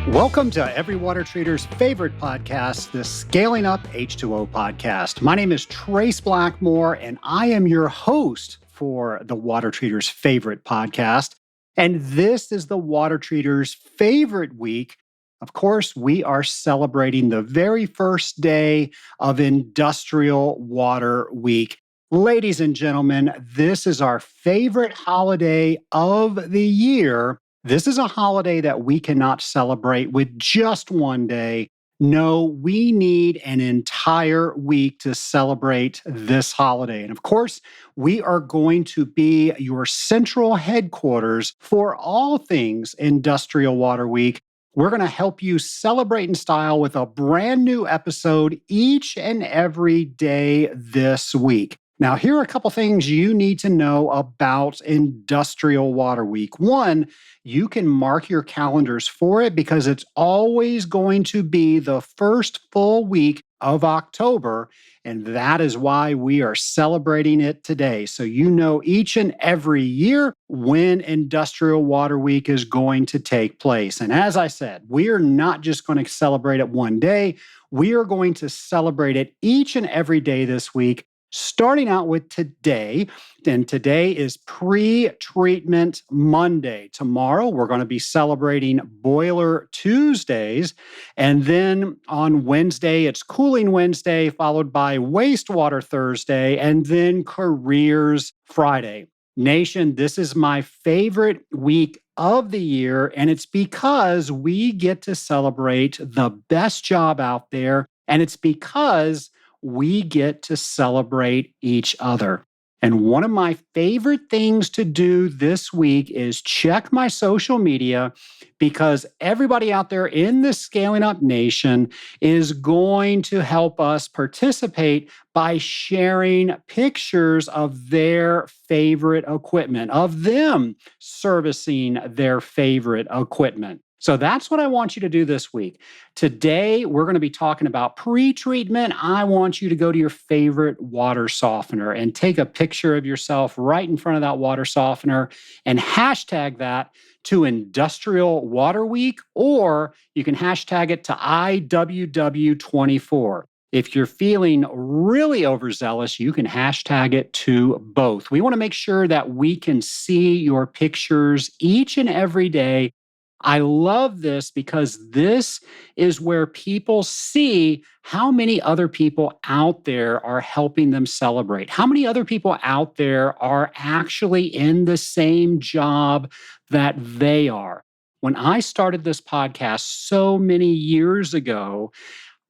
Welcome to every water treater's favorite podcast, the Scaling Up H2O podcast. My name is Trace Blackmore, and I am your host for the water treater's favorite podcast. And this is the water treater's favorite week. Of course, we are celebrating the very first day of Industrial Water Week. Ladies and gentlemen, this is our favorite holiday of the year. This is a holiday that we cannot celebrate with just one day. No, we need an entire week to celebrate this holiday. And of course, we are going to be your central headquarters for all things Industrial Water Week. We're going to help you celebrate in style with a brand new episode each and every day this week. Now, here are a couple things you need to know about Industrial Water Week. One, you can mark your calendars for it because it's always going to be the first full week of October, and that is why we are celebrating it today. So you know each and every year when Industrial Water Week is going to take place. And as I said, we are not just going to celebrate it one day. We are going to celebrate it each and every day this week. Starting out with today, and today is Pre-Treatment Monday. Tomorrow, we're going to be celebrating Boiler Tuesdays. And then on Wednesday, it's Cooling Wednesday, followed by Wastewater Thursday, and then Careers Friday. Nation, this is my favorite week of the year, and it's because we get to celebrate the best job out there, and it's because we get to celebrate each other. And one of my favorite things to do this week is check my social media because everybody out there in the Scaling Up Nation is going to help us participate by sharing pictures of their favorite equipment, of them servicing their favorite equipment. So that's what I want you to do this week. Today, we're going to be talking about pre-treatment. I want you to go to your favorite water softener and take a picture of yourself right in front of that water softener and hashtag that to Industrial Water Week, or you can hashtag it to IWW24. If you're feeling really overzealous, you can hashtag it to both. We want to make sure that we can see your pictures each and every day. I love this because this is where people see how many other people out there are helping them celebrate. How many other people out there are actually in the same job that they are. When I started this podcast so many years ago,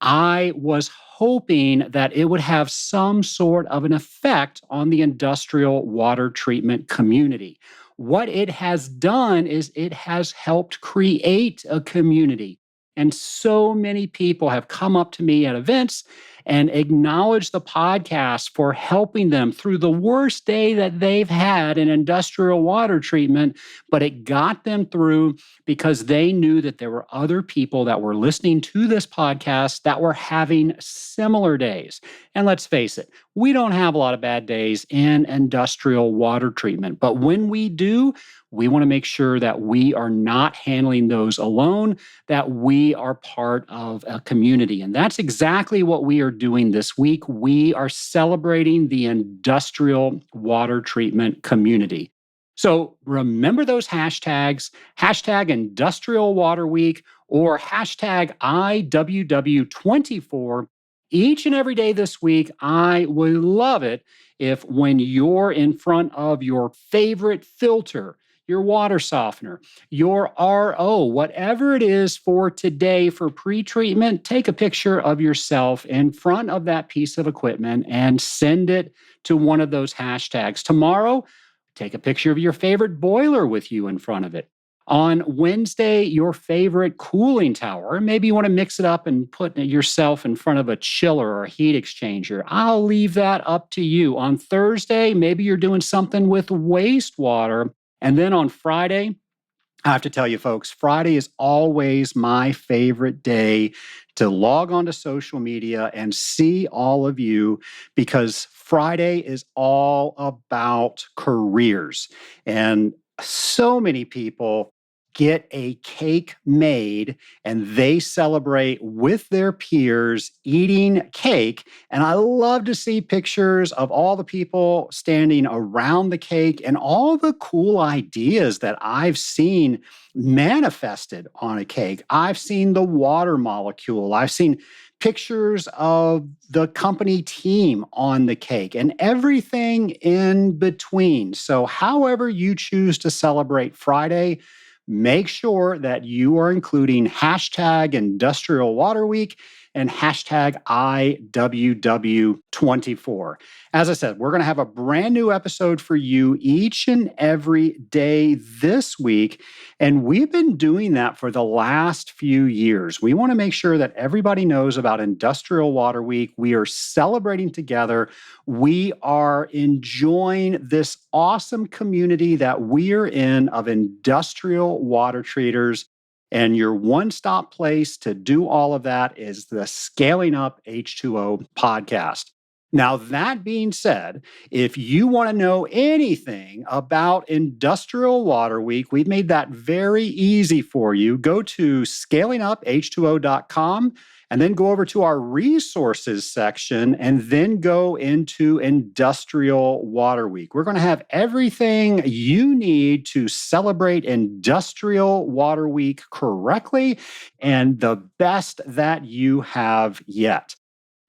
I was hoping that it would have some sort of an effect on the industrial water treatment community. What it has done is it has helped create a community. And so many people have come up to me at events and acknowledged the podcast for helping them through the worst day that they've had in industrial water treatment, but it got them through because they knew that there were other people that were listening to this podcast that were having similar days. And let's face it, we don't have a lot of bad days in industrial water treatment, but when we do, we want to make sure that we are not handling those alone, that we are part of a community. And that's exactly what we are doing this week. We are celebrating the industrial water treatment community. So remember those hashtags, hashtag Industrial Water Week or hashtag IWW24. Each and every day this week, I would love it if when you're in front of your favorite filter, your water softener, your RO, whatever it is for today for pre-treatment, take a picture of yourself in front of that piece of equipment and send it to one of those hashtags. Tomorrow, take a picture of your favorite boiler with you in front of it. On Wednesday, your favorite cooling tower. Maybe you want to mix it up and put yourself in front of a chiller or a heat exchanger. I'll leave that up to you. On Thursday, maybe you're doing something with wastewater. And then on Friday, I have to tell you, folks, Friday is always my favorite day to log onto social media and see all of you because Friday is all about careers. And so many people get a cake made and they celebrate with their peers eating cake. And I love to see pictures of all the people standing around the cake and all the cool ideas that I've seen manifested on a cake. I've seen the water molecule. I've seen pictures of the company team on the cake and everything in between. So, however you choose to celebrate Friday, make sure that you are including hashtag Industrial Water Week and hashtag IWW24. As I said, we're going to have a brand new episode for you each and every day this week. And we've been doing that for the last few years. We want to make sure that everybody knows about Industrial Water Week. We are celebrating together. We are enjoying this awesome community that we are in of industrial water treaters. And your one-stop place to do all of that is the Scaling Up H2O podcast. Now, that being said, if you want to know anything about Industrial Water Week, we've made that very easy for you. Go to scalinguph2o.com and then go over to our resources section and then go into Industrial Water Week. We're going to have everything you need to celebrate Industrial Water Week correctly and the best that you have yet.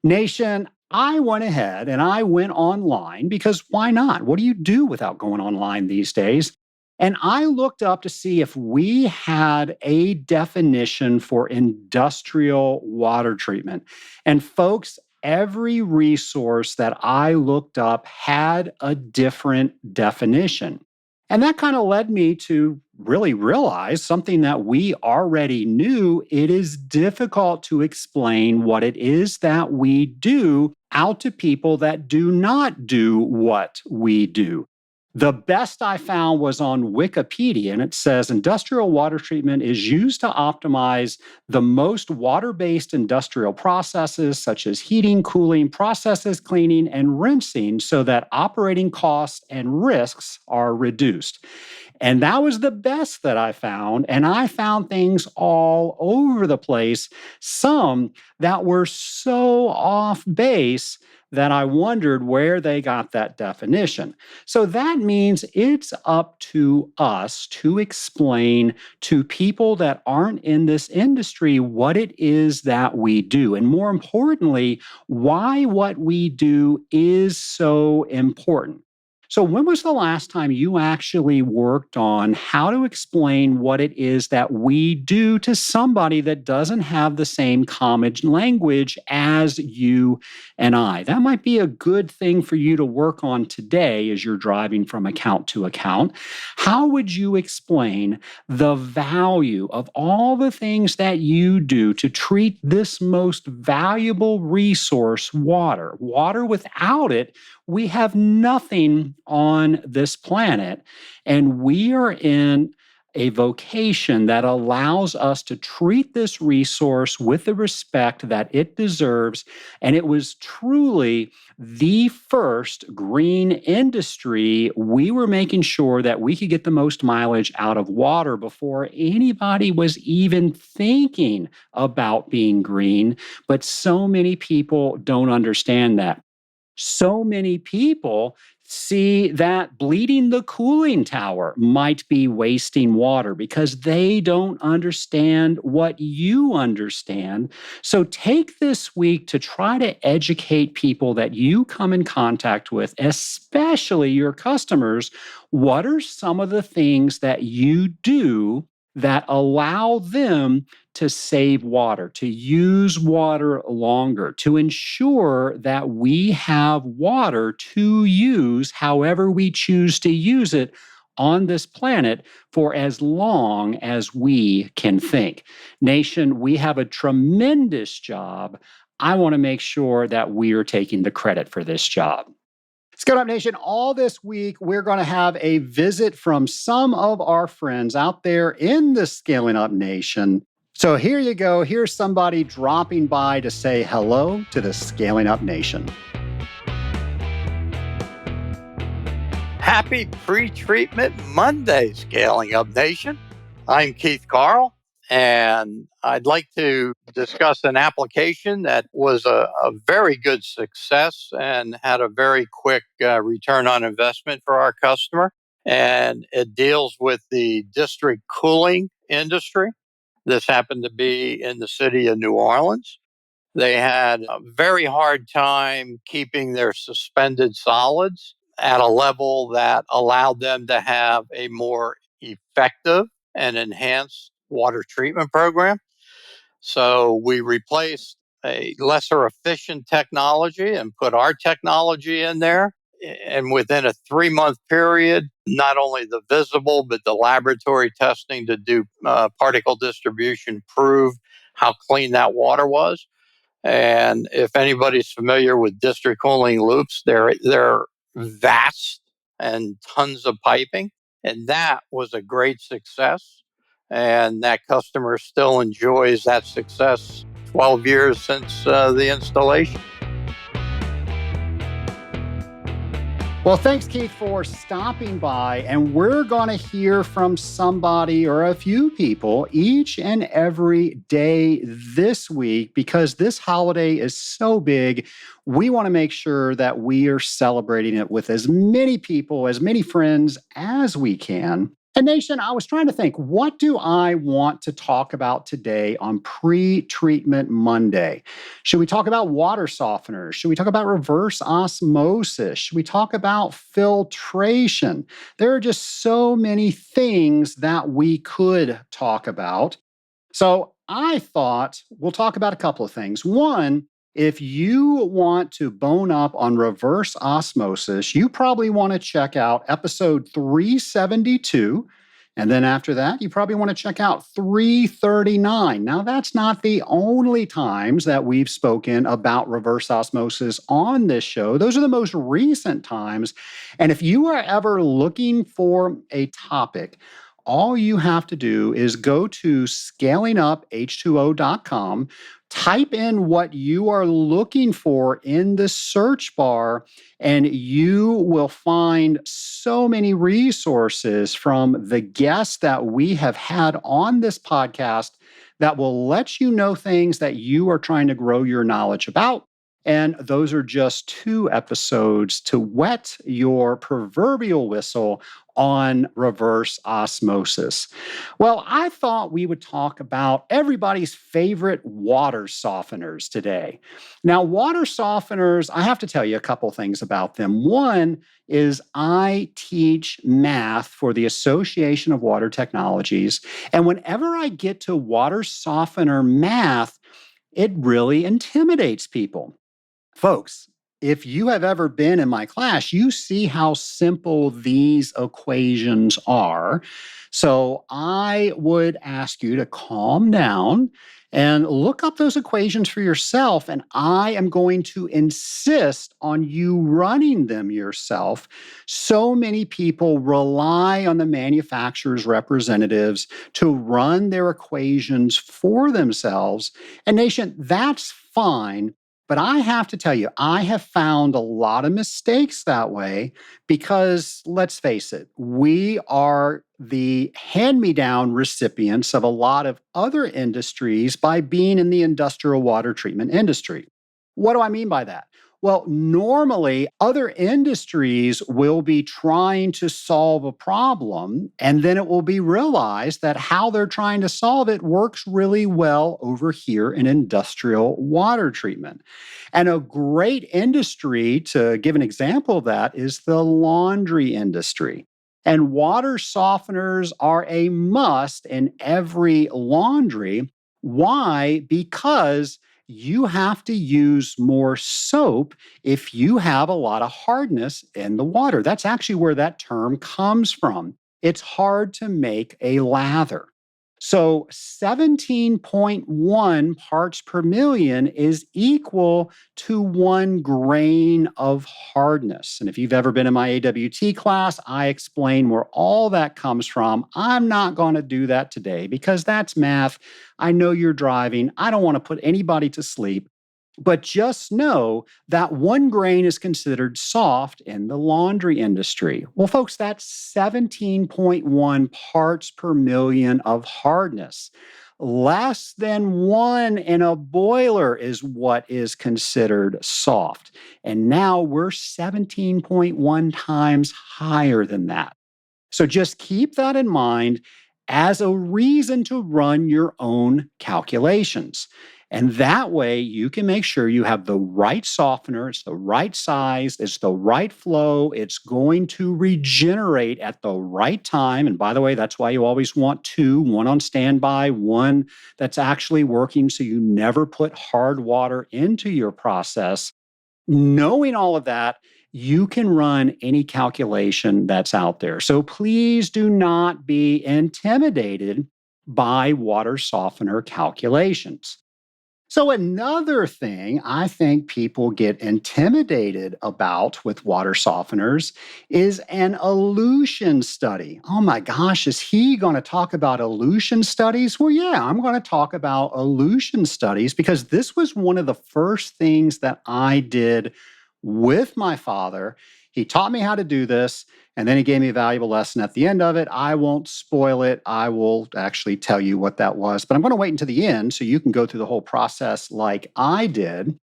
Nation, I went ahead and I went online because why not? What do you do without going online these days? And I looked up to see if we had a definition for industrial water treatment. And folks, every resource that I looked up had a different definition. And that kind of led me to really realize something that we already knew. It is difficult to explain what it is that we do out to people that do not do what we do. The best I found was on Wikipedia, and it says industrial water treatment is used to optimize the most water-based industrial processes such as heating, cooling, processes cleaning, and rinsing so that operating costs and risks are reduced. And that was the best that I found. And I found things all over the place, some that were so off base that I wondered where they got that definition. So that means it's up to us to explain to people that aren't in this industry what it is that we do. And more importantly, why what we do is so important. So when was the last time you actually worked on how to explain what it is that we do to somebody that doesn't have the same common language as you and I? That might be a good thing for you to work on today as you're driving from account to account. How would you explain the value of all the things that you do to treat this most valuable resource, water? Water, without it, we have nothing on this planet, and we are in a vocation that allows us to treat this resource with the respect that it deserves. And it was truly the first green industry. We were making sure that we could get the most mileage out of water before anybody was even thinking about being green. But so many people don't understand that. So many people see that bleeding the cooling tower might be wasting water because they don't understand what you understand. So take this week to try to educate people that you come in contact with, especially your customers. What are some of the things that you do that allow them to save water, to use water longer, to ensure that we have water to use however we choose to use it on this planet for as long as we can think. Nation, we have a tremendous job. I want to make sure that we are taking the credit for this job. Scale Up Nation, all this week, we're going to have a visit from some of our friends out there in the Scaling Up Nation. So here you go. Here's somebody dropping by to say hello to the Scaling Up Nation. Happy Pre-Treatment Monday, Scaling Up Nation. I'm Keith Carl, and I'd like to discuss an application that was a very good success and had a very quick return on investment for our customer. And it deals with the district cooling industry. This happened to be in the city of New Orleans. They had a very hard time keeping their suspended solids at a level that allowed them to have a more effective and enhanced water treatment program. So we replaced a lesser efficient technology and put our technology in there. And within a 3-month period, not only the visible, but the laboratory testing to do particle distribution proved how clean that water was. And if anybody's familiar with district cooling loops, they're vast and tons of piping. And that was a great success. And that customer still enjoys that success 12 years since the installation. Well, thanks, Keith, for stopping by. And we're going to hear from somebody or a few people each and every day this week because this holiday is so big. We want to make sure that we are celebrating it with as many people, as many friends as we can. And Nation, I was trying to think, what do I want to talk about today on Pre-Treatment Monday? Should we talk about water softeners? Should we talk about reverse osmosis? Should we talk about filtration? There are just so many things that we could talk about. So I thought we'll talk about a couple of things. One, if you want to bone up on reverse osmosis, you probably want to check out episode 372. And then after that, you probably want to check out 339. Now, that's not the only times that we've spoken about reverse osmosis on this show. Those are the most recent times. And if you are ever looking for a topic, all you have to do is go to scalinguph2o.com, type in what you are looking for in the search bar, and you will find so many resources from the guests that we have had on this podcast that will let you know things that you are trying to grow your knowledge about. And those are just 2 episodes to wet your proverbial whistle on reverse osmosis. Well, I thought we would talk about everybody's favorite water softeners today. Now, water softeners, I have to tell you a couple things about them. One is I teach math for the Association of Water Technologies. And whenever I get to water softener math, it really intimidates people. Folks, if you have ever been in my class, you see how simple these equations are. So I would ask you to calm down and look up those equations for yourself. And I am going to insist on you running them yourself. So many people rely on the manufacturer's representatives to run their equations for themselves. And Nation, that's fine. But I have to tell you, I have found a lot of mistakes that way because, let's face it, we are the hand-me-down recipients of a lot of other industries by being in the industrial water treatment industry. What do I mean by that? Well, normally other industries will be trying to solve a problem, and then it will be realized that how they're trying to solve it works really well over here in industrial water treatment. And a great industry, to give an example of that, is the laundry industry. And water softeners are a must in every laundry. Why? Because you have to use more soap if you have a lot of hardness in the water. That's actually where that term comes from. It's hard to make a lather. So 17.1 parts per million is equal to 1 grain of hardness. And if you've ever been in my AWT class, I explain where all that comes from. I'm not going to do that today because that's math. I know you're driving. I don't want to put anybody to sleep. But just know that 1 grain is considered soft in the laundry industry. Well, folks, that's 17.1 parts per million of hardness. Less than one in a boiler is what is considered soft. And now we're 17.1 times higher than that. So just keep that in mind as a reason to run your own calculations. And that way you can make sure you have the right softener, it's the right size, it's the right flow, it's going to regenerate at the right time. And by the way, that's why you always want two, one on standby, one that's actually working so you never put hard water into your process. Knowing all of that, you can run any calculation that's out there. So please do not be intimidated by water softener calculations. So, another thing I think people get intimidated about with water softeners is an elution study. Oh my gosh, is he going to talk about elution studies? Well, yeah, I'm going to talk about elution studies because this was one of the first things that I did with my father. He taught me how to do this. And then he gave me a valuable lesson at the end of it. I won't spoil it. I will actually tell you what that was, but I'm going to wait until the end so you can go through the whole process like I did.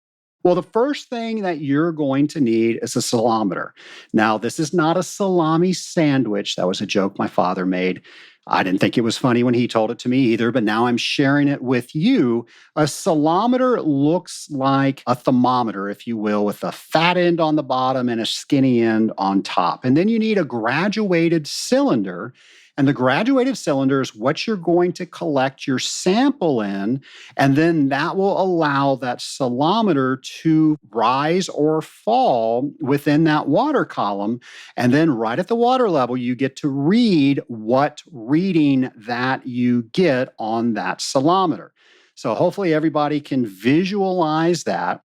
Well, the first thing that you're going to need is a salometer. Now, this is not a salami sandwich. That was a joke my father made. I didn't think it was funny when he told it to me either, but now I'm sharing it with you. A salometer looks like a thermometer, if you will, with a fat end on the bottom and a skinny end on top. And then you need a graduated cylinder. And the graduated cylinder is what you're going to collect your sample in. And then that will allow that salometer to rise or fall within that water column. And then right at the water level, you get to read what reading that you get on that salometer. So hopefully everybody can visualize that.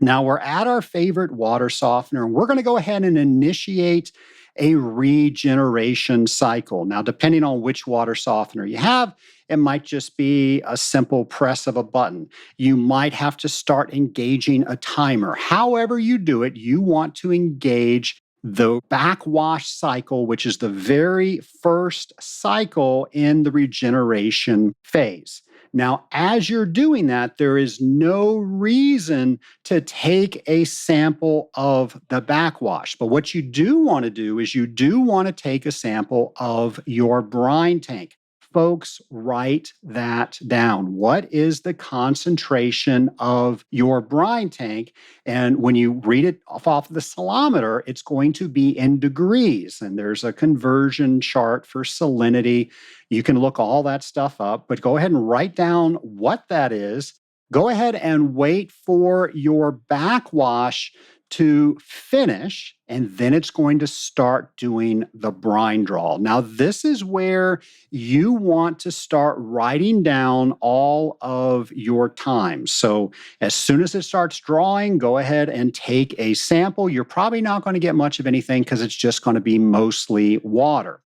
Now we're at our favorite water softener, and we're going to go ahead and initiate a regeneration cycle. Now, depending on which water softener you have, it might just be a simple press of a button. You might have to start engaging a timer. However you do it, you want to engage the backwash cycle, which is the very first cycle in the regeneration phase. Now, as you're doing that, there is no reason to take a sample of the backwash. But what you do want to do is you do want to take a sample of your brine tank. Folks, write that down. What is the concentration of your brine tank? And when you read it off the salometer, it's going to be in degrees. And there's a conversion chart for salinity. You can look all that stuff up, but go ahead and write down what that is. Go ahead and wait for your backwash to finish, and then it's going to start doing the brine draw. Now, this is where you want to start writing down all of your times. So as soon as it starts drawing, go ahead and take a sample. You're probably not going to get much of anything because it's just going to be mostly water.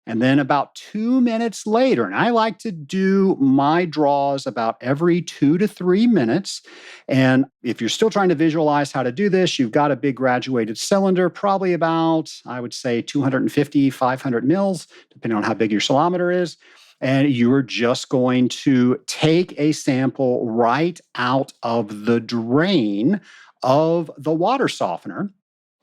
And then about 2 minutes later, and I like to do my draws about every 2 to 3 minutes. And if you're still trying to visualize how to do this, you've got a big graduated cylinder, probably about, I would say, 250, 500 mils, depending on how big your salometer is. And you are just going to take a sample right out of the drain of the water softener.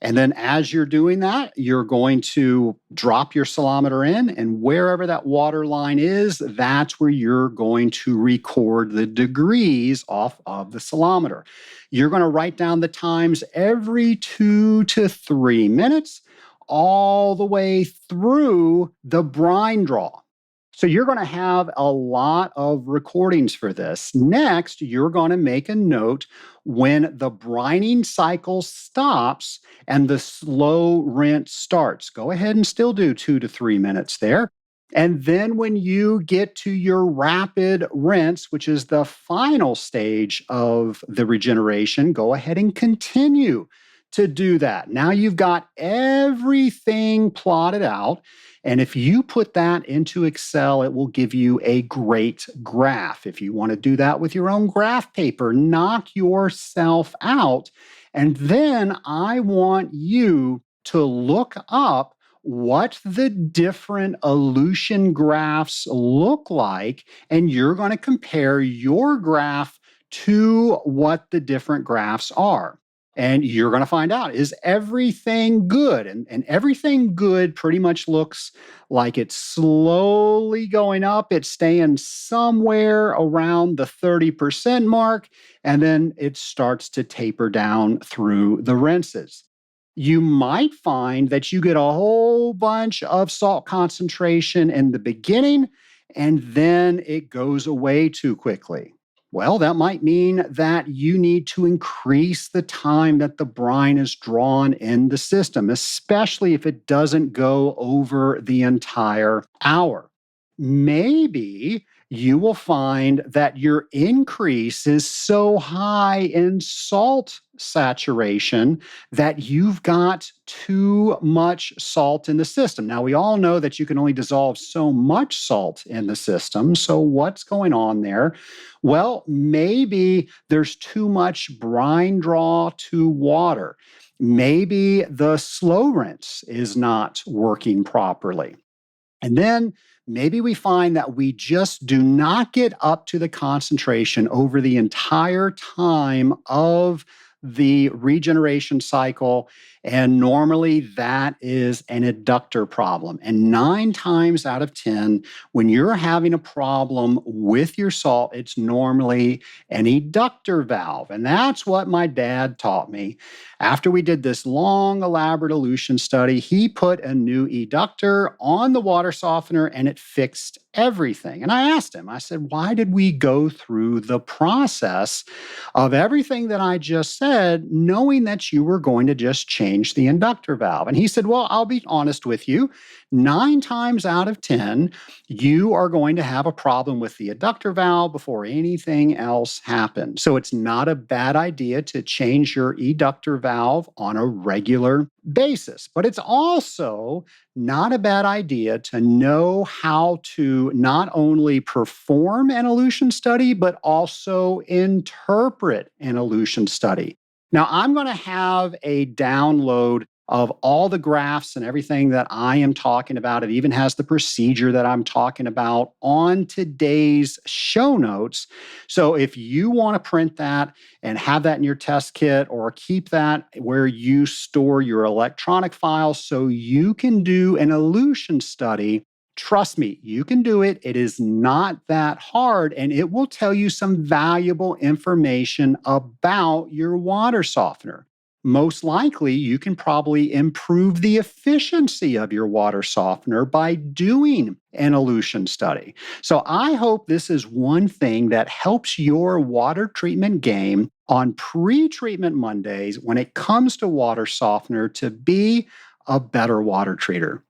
And then as you're doing that, you're going to drop your salometer in, and wherever that water line is, that's where you're going to record the degrees off of the salometer. You're going to write down the times every 2 to 3 minutes, all the way through the brine draw. So you're going to have a lot of recordings for this. Next, you're going to make a note when the brining cycle stops and the slow rinse starts. Go ahead and still do 2 to 3 minutes there. And then when you get to your rapid rinse, which is the final stage of the regeneration, go ahead and continue to do that. Now you've got everything plotted out. And if you put that into Excel, it will give you a great graph. If you want to do that with your own graph paper, knock yourself out. And then I want you to look up what the different Aleutian graphs look like, and you're going to compare your graph to what the different graphs are. And you're going to find out, is everything good? And everything good pretty much looks like it's slowly going up. It's staying somewhere around the 30% mark, and then it starts to taper down through the rinses. You might find that you get a whole bunch of salt concentration in the beginning, and then it goes away too quickly. Well, that might mean that you need to increase the time that the brine is drawn in the system, especially if it doesn't go over the entire hour. Maybe you will find that your increase is so high in salt saturation that you've got too much salt in the system. Now, we all know that you can only dissolve so much salt in the system. So, what's going on there? Well, maybe there's too much brine draw to water. Maybe the slow rinse is not working properly. And then maybe we find that we just do not get up to the concentration over the entire time of the regeneration cycle. And normally that is an adductor problem. And 9 times out of 10, when you're having a problem with your salt, it's normally an eductor valve. And that's what my dad taught me. After we did this long, elaborate Aleutian study, he put a new eductor on the water softener and it fixed everything. And I asked him, I said, why did we go through the process of everything that I just said, knowing that you were going to just change the inductor valve? And he said, well, I'll be honest with you. 9 times out of 10, you are going to have a problem with the eductor valve before anything else happens. So it's not a bad idea to change your eductor valve on a regular basis. But it's also not a bad idea to know how to not only perform an Aleutian study, but also interpret an Aleutian study. Now, I'm going to have a download of all the graphs and everything that I am talking about. It even has the procedure that I'm talking about on today's show notes. So if you want to print that and have that in your test kit, or keep that where you store your electronic files so you can do an Aleutian study, trust me, you can do it. It is not that hard, and it will tell you some valuable information about your water softener. Most likely, you can probably improve the efficiency of your water softener by doing an Aleutian study. So I hope this is one thing that helps your water treatment game on pre-treatment Mondays when it comes to water softener to be a better water treater.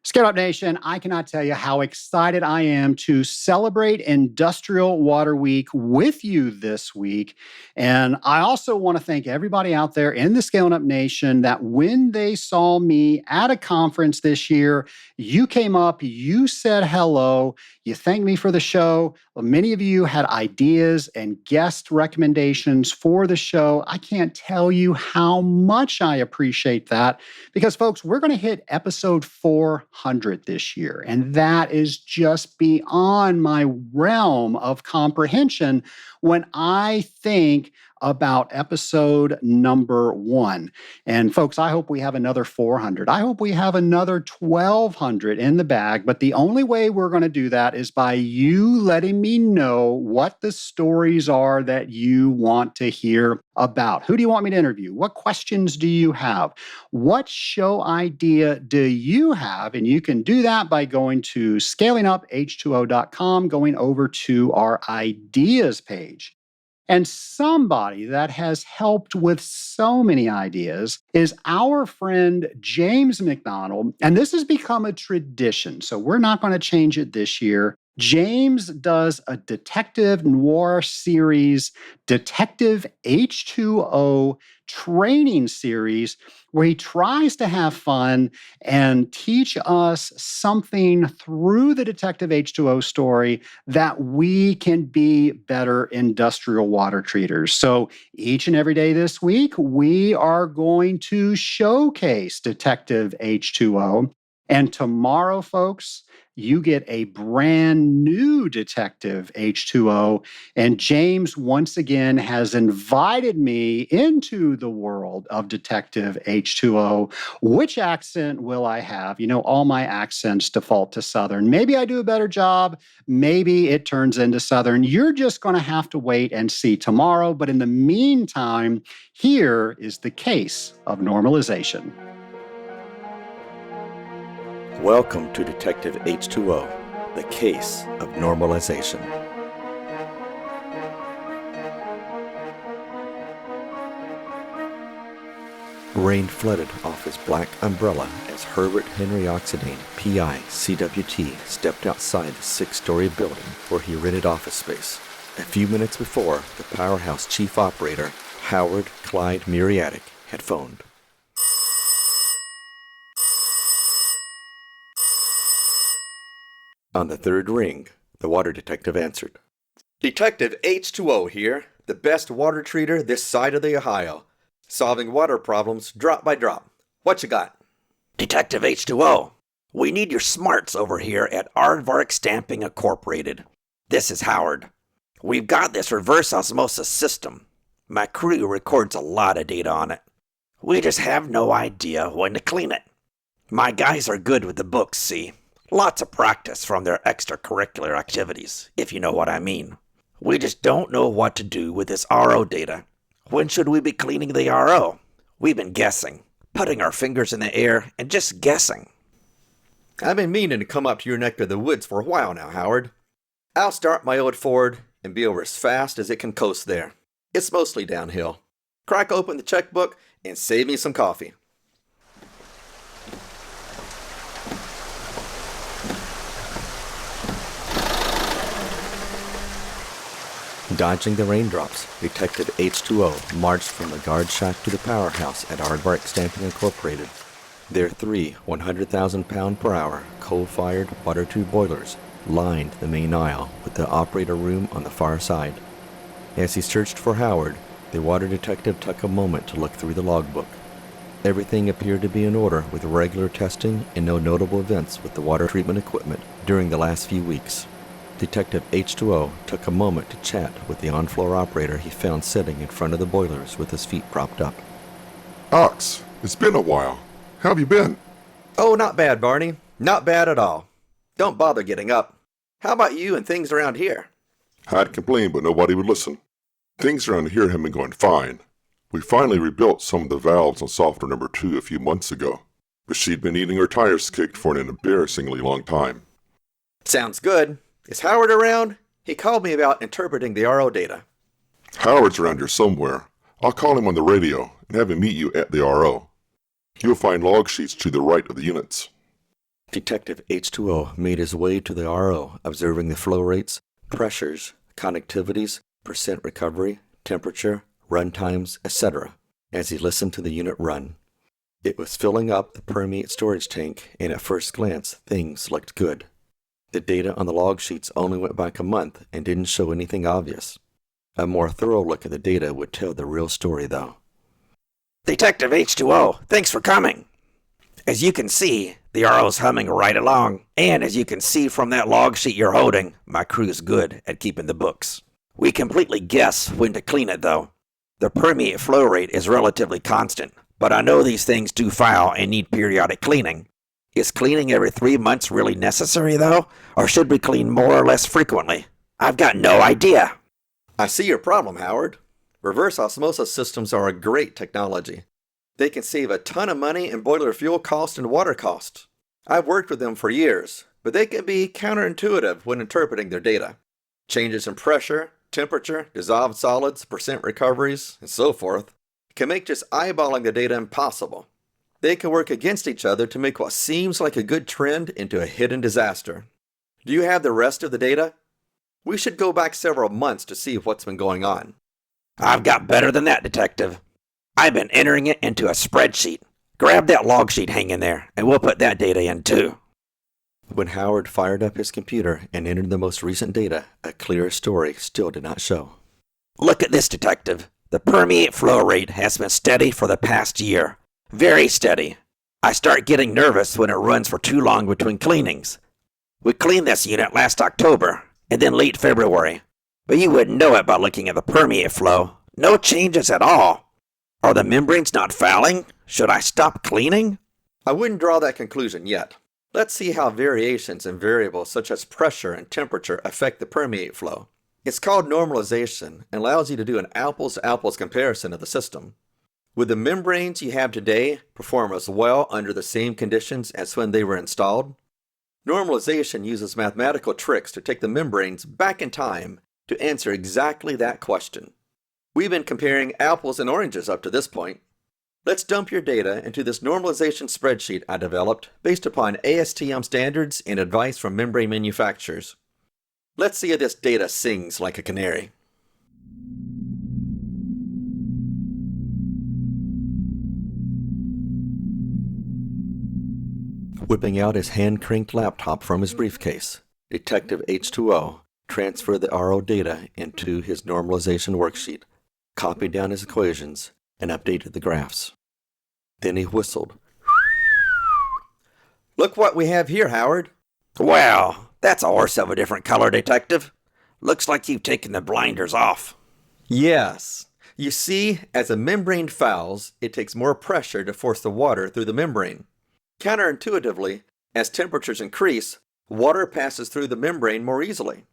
Scale Up Nation, I cannot tell you how excited I am to celebrate Industrial Water Week with you this week. And I also want to thank everybody out there in the Scaling Up Nation that when they saw me at a conference this year, you came up, you said hello, you thanked me for the show. Many of you had ideas and guest recommendations for the show. I can't tell you how much I appreciate that because, folks, we're going to hit episode 400 this year, and that is just beyond my realm of comprehension when I think about episode number 1. And folks, I hope we have another 400. I hope we have another 1,200 in the bag. But the only way we're going to do that is by you letting me know what the stories are that you want to hear about. Who do you want me to interview? What questions do you have? What show idea do you have? And you can do that by going to scalinguph2o.com, going over to our ideas page. And somebody that has helped with so many ideas is our friend James McDonald. And this has become a tradition, so we're not going to change it this year. James does a detective noir series, Detective H2O training series, where he tries to have fun and teach us something through the Detective H2O story that we can be better industrial water treaters. So each and every day this week, we are going to showcase Detective H2O. And tomorrow, folks, you get a brand new Detective H2O. And James, once again, has invited me into the world of Detective H2O. Which accent will I have? You know, all my accents default to Southern. Maybe I do a better job. Maybe it turns into Southern. You're just going to have to wait and see tomorrow. But in the meantime, here is the case of normalization. Welcome to Detective H2O, the case of normalization. Rain flooded off his black umbrella as Herbert Henry Oxidane, P.I., CWT, stepped outside the 6-story building where he rented office space. A few minutes before, the powerhouse chief operator, Howard Clyde Muriatic, had phoned. On the third ring, the water detective answered. Detective H2O here, the best water treater this side of the Ohio. Solving water problems drop by drop. What you got? Detective H2O, we need your smarts over here at Aardvark Stamping Incorporated. This is Howard. We've got this reverse osmosis system. My crew records a lot of data on it. We just have no idea when to clean it. My guys are good with the books, see? Lots of practice from their extracurricular activities, if you know what I mean. We just don't know what to do with this RO data. When should we be cleaning the RO? We've been guessing, putting our fingers in the air and just guessing. I've been meaning to come up to your neck of the woods for a while now, Howard. I'll start my old Ford and be over as fast as it can coast there. It's mostly downhill. Crack open the checkbook and save me some coffee. Dodging the raindrops, Detective H2O marched from the guard shack to the powerhouse at Aardvark Stamping Incorporated. Their 3 100,000-pound-per-hour coal-fired water tube boilers lined the main aisle with the operator room on the far side. As he searched for Howard, the water detective took a moment to look through the logbook. Everything appeared to be in order with regular testing and no notable events with the water treatment equipment during the last few weeks. Detective H2O took a moment to chat with the on-floor operator he found sitting in front of the boilers with his feet propped up. Ox, it's been a while. How have you been? Oh, not bad, Barney. Not bad at all. Don't bother getting up. How about you and things around here? I'd complain, but nobody would listen. Things around here have been going fine. We finally rebuilt some of the valves on software number 2 a few months ago, but she'd been eating her tires kicked for an embarrassingly long time. Sounds good. Is Howard around? He called me about interpreting the RO data. Howard's around here somewhere. I'll call him on the radio and have him meet you at the RO. You'll find log sheets to the right of the units. Detective H2O made his way to the RO, observing the flow rates, pressures, connectivities, percent recovery, temperature, run times, etc., as he listened to the unit run. It was filling up the permeate storage tank, and at first glance, things looked good. The data on the log sheets only went back a month and didn't show anything obvious. A more thorough look at the data would tell the real story, though. Detective H2O, thanks for coming. As you can see, the RO's humming right along, and as you can see from that log sheet you're holding, my crew's good at keeping the books. We completely guess when to clean it, though. The permeate flow rate is relatively constant, but I know these things do foul and need periodic cleaning. Is cleaning every 3 months really necessary, though? Or should we clean more or less frequently? I've got no idea. I see your problem, Howard. Reverse osmosis systems are a great technology. They can save a ton of money in boiler fuel cost and water cost. I've worked with them for years, but they can be counterintuitive when interpreting their data. Changes in pressure, temperature, dissolved solids, percent recoveries, and so forth can make just eyeballing the data impossible. They can work against each other to make what seems like a good trend into a hidden disaster. Do you have the rest of the data? We should go back several months to see what's been going on. I've got better than that, Detective. I've been entering it into a spreadsheet. Grab that log sheet hanging there, and we'll put that data in too. When Howard fired up his computer and entered the most recent data, a clearer story still did not show. Look at this, Detective. The permeate flow rate has been steady for the past year. Very steady. I start getting nervous when it runs for too long between cleanings. We cleaned this unit last October, and then late February. But you wouldn't know it by looking at the permeate flow. No changes at all. Are the membranes not fouling? Should I stop cleaning? I wouldn't draw that conclusion yet. Let's see how variations in variables such as pressure and temperature affect the permeate flow. It's called normalization and allows you to do an apples-to-apples comparison of the system. Would the membranes you have today perform as well under the same conditions as when they were installed? Normalization uses mathematical tricks to take the membranes back in time to answer exactly that question. We've been comparing apples and oranges up to this point. Let's dump your data into this normalization spreadsheet I developed based upon ASTM standards and advice from membrane manufacturers. Let's see if this data sings like a canary. Whipping out his hand-cranked laptop from his briefcase, Detective H2O transferred the RO data into his normalization worksheet, copied down his equations, and updated the graphs. Then he whistled. Look what we have here, Howard. Well, that's a horse of a different color, Detective. Looks like you've taken the blinders off. Yes. You see, as a membrane fouls, it takes more pressure to force the water through the membrane. Counterintuitively, as temperatures increase, water passes through the membrane more easily.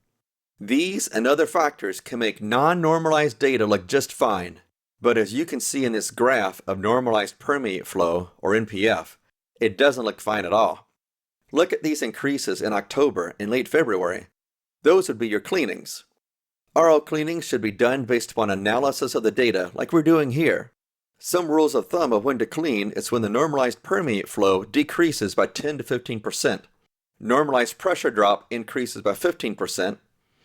These and other factors can make non-normalized data look just fine, but as you can see in this graph of normalized permeate flow, or NPF, it doesn't look fine at all. Look at these increases in October and late February. Those would be your cleanings. RO cleanings should be done based upon analysis of the data like we're doing here. Some rules of thumb of when to clean is when the normalized permeate flow decreases by 10 to 15%, normalized pressure drop increases by 15%,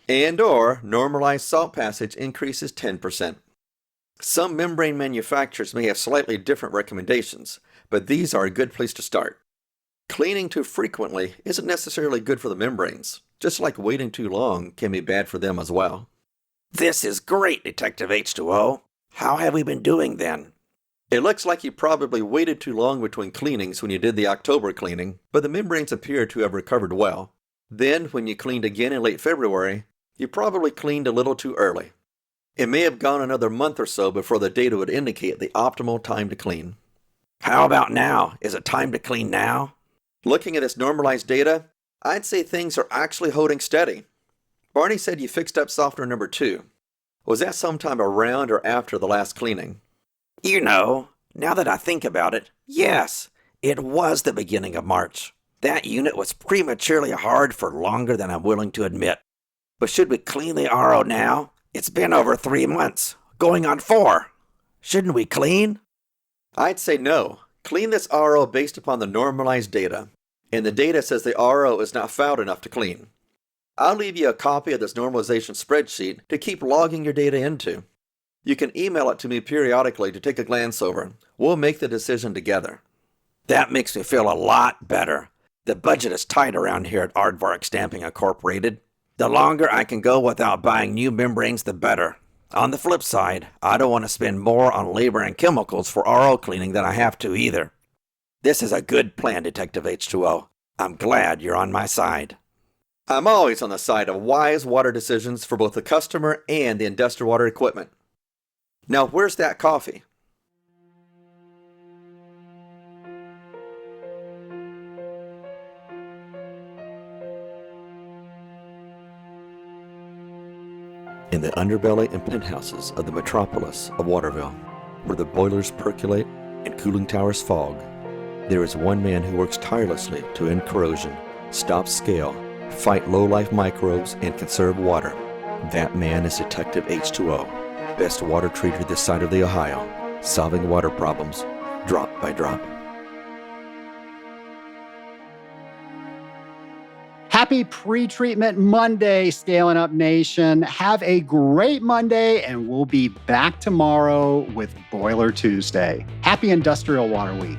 and/or normalized salt passage increases 10%. Some membrane manufacturers may have slightly different recommendations, but these are a good place to start. Cleaning too frequently isn't necessarily good for the membranes, just like waiting too long can be bad for them as well. This is great, Detective H2O. How have we been doing then? It looks like you probably waited too long between cleanings when you did the October cleaning, but the membranes appear to have recovered well. Then, when you cleaned again in late February, you probably cleaned a little too early. It may have gone another month or so before the data would indicate the optimal time to clean. How about now? Is it time to clean now? Looking at this normalized data, I'd say things are actually holding steady. Barney said you fixed up softener number 2. Was that sometime around or after the last cleaning? You know, now that I think about it, yes, it was the beginning of March. That unit was prematurely hard for longer than I'm willing to admit. But should we clean the RO now? It's been over 3 months, going on 4. Shouldn't we clean? I'd say no. Clean this RO based upon the normalized data, and the data says the RO is not fouled enough to clean. I'll leave you a copy of this normalization spreadsheet to keep logging your data into. You can email it to me periodically to take a glance over. We'll make the decision together. That makes me feel a lot better. The budget is tight around here at Aardvark Stamping Incorporated. The longer I can go without buying new membranes, the better. On the flip side, I don't want to spend more on labor and chemicals for RO cleaning than I have to either. This is a good plan, Detective H2O. I'm glad you're on my side. I'm always on the side of wise water decisions for both the customer and the industrial water equipment. Now, where's that coffee? In the underbelly and penthouses of the metropolis of Waterville, where the boilers percolate and cooling towers fog, there is one man who works tirelessly to end corrosion, stop scale, fight low-life microbes, and conserve water. That man is Detective H2O, best water treater this side of the Ohio, solving water problems drop by drop. Happy Pre-Treatment Monday, Scaling Up Nation. Have a great Monday, and we'll be back tomorrow with Boiler Tuesday. Happy Industrial Water Week.